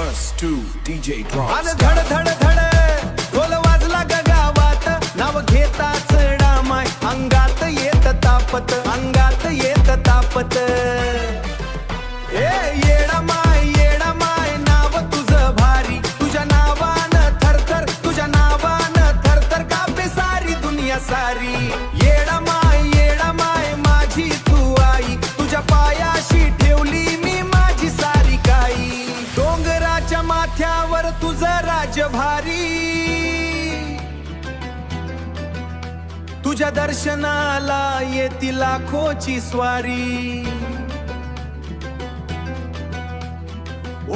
Verse 2 DJ drops. आज धड धड धड ढोल वाजला ग गावात, नाव घेताच डामाय अंगात येत तापत, अंगात येत तापत. येडा माय नाव तुझं भारी, तुझ्या नावानं थरथर, तुझ्या नावानं थरथर कापे सारी दुनिया सारी. येडा माय माझी तू आई, तुझ्या पायाशी ठेवली मी माझी सारी काही. डोंगराच्या माथ्यावर तुझं राज्य भारी, तुझ्या दर्शनाला येती लाखोची स्वारी.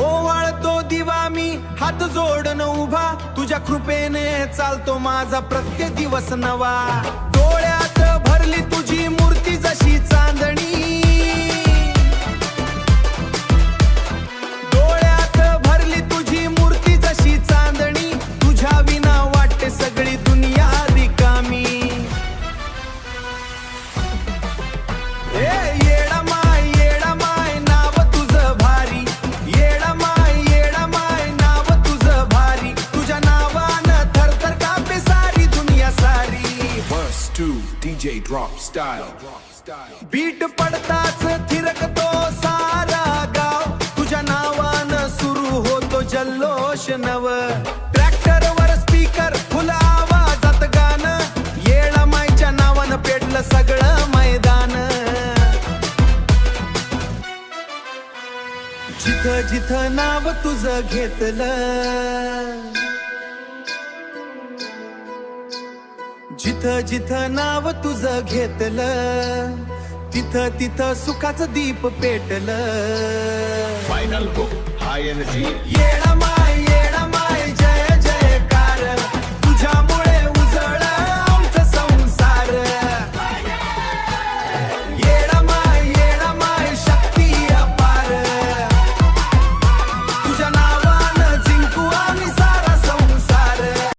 ओवाळतो दिवा मी हात जोडून उभा, तुझ्या कृपेने चालतो माझा प्रत्येक दिवस नवा. डोळ्यात भरली तुझी मूर्ती जशी चांदणी, डोळ्यात भरली तुझी मूर्ती जशी चांदणी. तुझ्या विना वाटते सगळी दुनिया रिकामी. येडा माय नाव तुझं भारी, येडा माय नाव तुझं भारी. तुझ्या नावानं थरथर कापे सारी दुनिया सारी. Verse 2 DJ drop style. Bit पडताच थिरकतो सारा गाव, तुझ्या नावानं सुरू होतो जल्लोष नव. ट्रॅक्टरवर स्पीकर फुल आवाजात गाणं, येडा मायच्या नावानं पेटलं सगळं मैदान. जिथं जिथं नाव तुझं घेतलं, जिथं जिथं नाव तुझं घेतलं, तिथं तिथं सुखाचं दीप पेटलं. Final hook, high energy. येडा माय